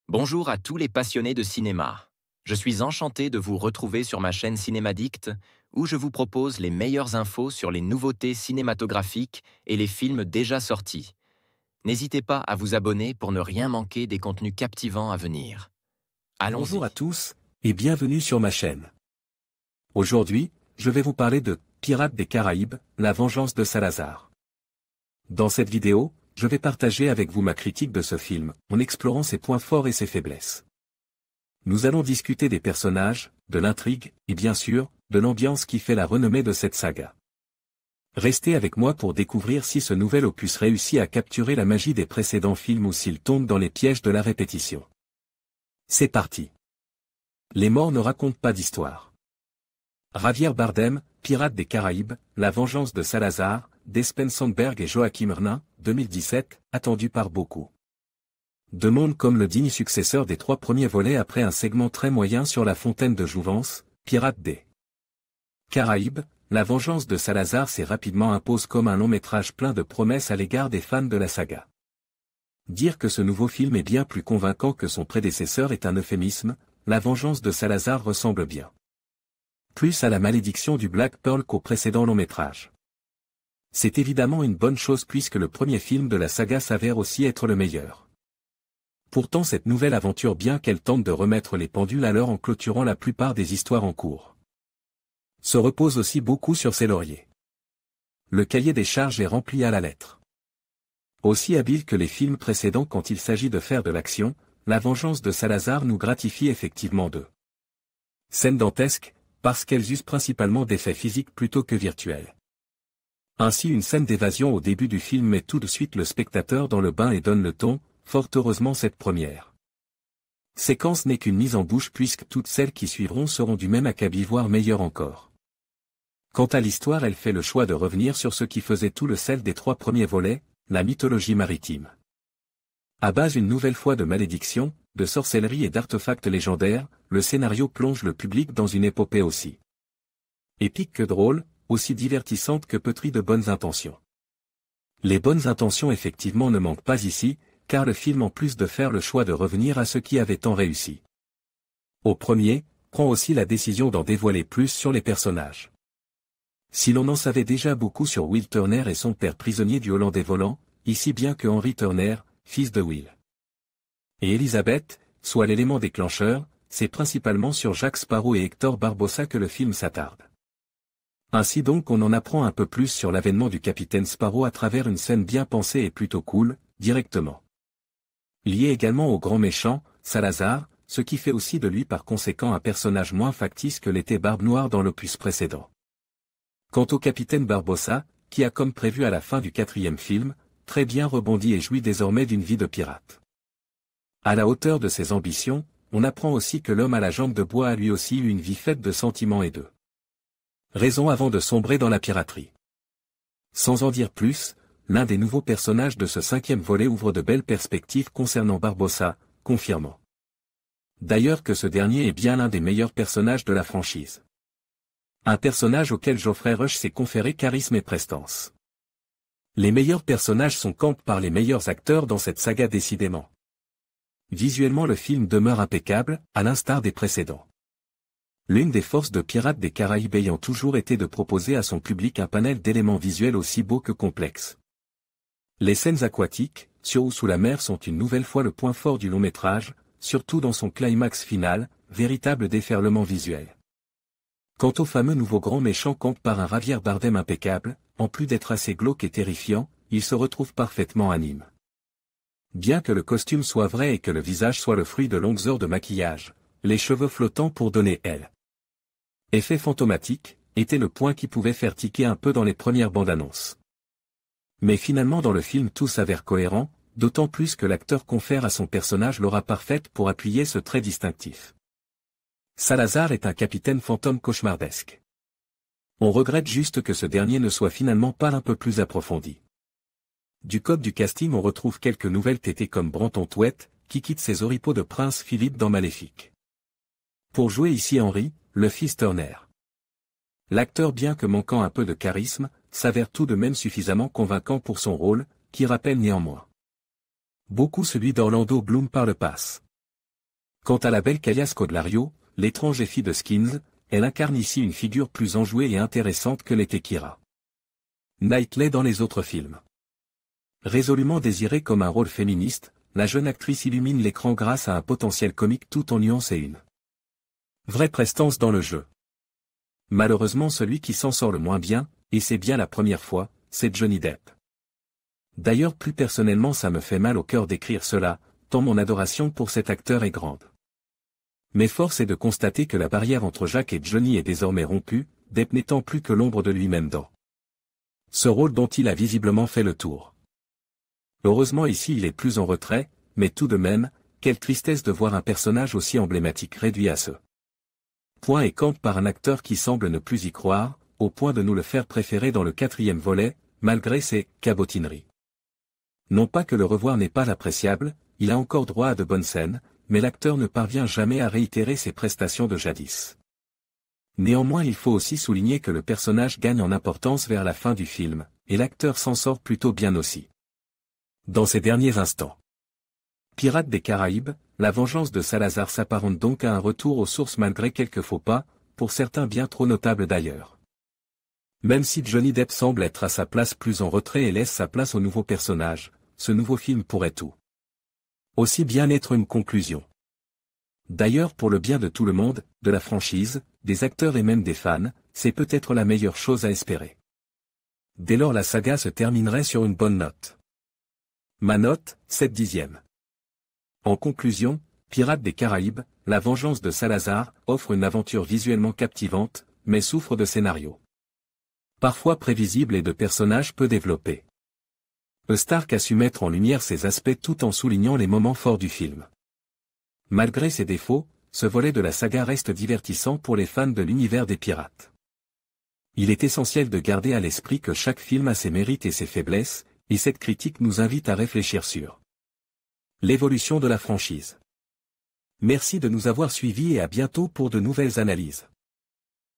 Bonjour à tous les passionnés de cinéma. Je suis enchanté de vous retrouver sur ma chaîne Cinémadicte, où je vous propose les meilleures infos sur les nouveautés cinématographiques et les films déjà sortis. N'hésitez pas à vous abonner pour ne rien manquer des contenus captivants à venir. Bonjour à Allons-y. tous, et bienvenue sur ma chaîne. Aujourd'hui, je vais vous parler de Pirates des Caraïbes, la vengeance de Salazar. Dans cette vidéo, je vais partager avec vous ma critique de ce film, en explorant ses points forts et ses faiblesses. Nous allons discuter des personnages, de l'intrigue, et bien sûr, de l'ambiance qui fait la renommée de cette saga. Restez avec moi pour découvrir si ce nouvel opus réussit à capturer la magie des précédents films ou s'il tombe dans les pièges de la répétition. C'est parti. Les morts ne racontent pas d'histoire. Javier Bardem, Pirates des Caraïbes, La vengeance de Salazar, d'Espen Sandberg et Joachim Hernin, 2017, attendu par beaucoup. Demande comme le digne successeur des 3 premiers volets après un segment très moyen sur la fontaine de Jouvence, Pirates des Caraïbes, La vengeance de Salazar s'est rapidement impose comme un long métrage plein de promesses à l'égard des fans de la saga. Dire que ce nouveau film est bien plus convaincant que son prédécesseur est un euphémisme, La vengeance de Salazar ressemble bien plus à la malédiction du Black Pearl qu'au précédent long métrage. C'est évidemment une bonne chose puisque le premier film de la saga s'avère aussi être le meilleur. Pourtant cette nouvelle aventure bien qu'elle tente de remettre les pendules à l'heure en clôturant la plupart des histoires en cours, se repose aussi beaucoup sur ses lauriers. Le cahier des charges est rempli à la lettre. Aussi habile que les films précédents quand il s'agit de faire de l'action, La vengeance de Salazar nous gratifie effectivement de scènes dantesques, parce qu'elles usent principalement d'effets physiques plutôt que virtuels. Ainsi une scène d'évasion au début du film met tout de suite le spectateur dans le bain et donne le ton, fort heureusement cette première séquence n'est qu'une mise en bouche puisque toutes celles qui suivront seront du même acabit voire meilleures encore. Quant à l'histoire elle fait le choix de revenir sur ce qui faisait tout le sel des 3 premiers volets, la mythologie maritime. À base une nouvelle fois de malédictions, de sorcellerie et d'artefacts légendaires, le scénario plonge le public dans une épopée aussi épique que drôle, aussi divertissante que pétrie de bonnes intentions. Les bonnes intentions effectivement ne manquent pas ici, car le film en plus de faire le choix de revenir à ce qui avait tant réussi au premier, prend aussi la décision d'en dévoiler plus sur les personnages. Si l'on en savait déjà beaucoup sur Will Turner et son père prisonnier du Hollandais volant, ici bien que Henry Turner, fils de Will et Elizabeth, soit l'élément déclencheur, c'est principalement sur Jack Sparrow et Hector Barbossa que le film s'attarde. Ainsi donc on en apprend un peu plus sur l'avènement du capitaine Sparrow à travers une scène bien pensée et plutôt cool, directement liée également au grand méchant, Salazar, ce qui fait aussi de lui par conséquent un personnage moins factice que l'était Barbe Noire dans l'opus précédent. Quant au capitaine Barbossa, qui a comme prévu à la fin du 4e film, très bien rebondi et jouit désormais d'une vie de pirate. À la hauteur de ses ambitions, on apprend aussi que l'homme à la jambe de bois a lui aussi eu une vie faite de sentiments et de raison avant de sombrer dans la piraterie. Sans en dire plus, l'un des nouveaux personnages de ce 5e volet ouvre de belles perspectives concernant Barbossa, confirmant d'ailleurs que ce dernier est bien l'un des meilleurs personnages de la franchise. Un personnage auquel Geoffrey Rush s'est conféré charisme et prestance. Les meilleurs personnages sont campés par les meilleurs acteurs dans cette saga décidément. Visuellement le film demeure impeccable, à l'instar des précédents. L'une des forces de Pirates des Caraïbes ayant toujours été de proposer à son public un panel d'éléments visuels aussi beaux que complexes. Les scènes aquatiques, sur ou sous la mer sont une nouvelle fois le point fort du long métrage, surtout dans son climax final, véritable déferlement visuel. Quant au fameux nouveau grand méchant campé par un Javier Bardem impeccable, en plus d'être assez glauque et terrifiant, il se retrouve parfaitement anime. Bien que le costume soit vrai et que le visage soit le fruit de longues heures de maquillage, les cheveux flottants pour donner effet fantomatique, était le point qui pouvait faire tiquer un peu dans les premières bandes annonces. Mais finalement dans le film tout s'avère cohérent, d'autant plus que l'acteur confère à son personnage l'aura parfaite pour appuyer ce trait distinctif. Salazar est un capitaine fantôme cauchemardesque. On regrette juste que ce dernier ne soit finalement pas un peu plus approfondi. Du code du casting on retrouve quelques nouvelles tétées comme Branton Twett, qui quitte ses oripeaux de Prince Philippe dans Maléfique. Pour jouer ici Henry, le fils Turner. L'acteur bien que manquant un peu de charisme, s'avère tout de même suffisamment convaincant pour son rôle, qui rappelle néanmoins beaucoup celui d'Orlando Bloom par le passe. Quant à la belle Kaya Scodelario, l'étrange Effie de Skins, elle incarne ici une figure plus enjouée et intéressante que l'était Keira Knightley dans les autres films. Résolument désirée comme un rôle féministe, la jeune actrice illumine l'écran grâce à un potentiel comique tout en nuances et une vraie prestance dans le jeu. Malheureusement celui qui s'en sort le moins bien, et c'est bien la première fois, c'est Johnny Depp. D'ailleurs plus personnellement ça me fait mal au cœur d'écrire cela, tant mon adoration pour cet acteur est grande. Mais force est de constater que la barrière entre Jack et Johnny est désormais rompue, Depp n'étant plus que l'ombre de lui-même dans ce rôle dont il a visiblement fait le tour. Heureusement ici il est plus en retrait, mais tout de même, quelle tristesse de voir un personnage aussi emblématique réduit à ce point et campe par un acteur qui semble ne plus y croire, au point de nous le faire préférer dans le 4e volet, malgré ses cabotineries. Non pas que le revoir n'est pas appréciable, il a encore droit à de bonnes scènes, mais l'acteur ne parvient jamais à réitérer ses prestations de jadis. Néanmoins il faut aussi souligner que le personnage gagne en importance vers la fin du film, et l'acteur s'en sort plutôt bien aussi. Dans ces derniers instants. Pirates des Caraïbes, la vengeance de Salazar s'apparente donc à un retour aux sources malgré quelques faux pas, pour certains bien trop notables d'ailleurs. Même si Johnny Depp semble être à sa place plus en retrait et laisse sa place au nouveau personnage, ce nouveau film pourrait tout aussi bien être une conclusion. D'ailleurs pour le bien de tout le monde, de la franchise, des acteurs et même des fans, c'est peut-être la meilleure chose à espérer. Dès lors la saga se terminerait sur une bonne note. Ma note, 7/10. En conclusion, Pirates des Caraïbes, la vengeance de Salazar, offre une aventure visuellement captivante, mais souffre de scénario parfois prévisible et de personnages peu développés. Stark a su mettre en lumière ces aspects tout en soulignant les moments forts du film. Malgré ses défauts, ce volet de la saga reste divertissant pour les fans de l'univers des pirates. Il est essentiel de garder à l'esprit que chaque film a ses mérites et ses faiblesses, et cette critique nous invite à réfléchir sur l'évolution de la franchise. Merci de nous avoir suivis et à bientôt pour de nouvelles analyses.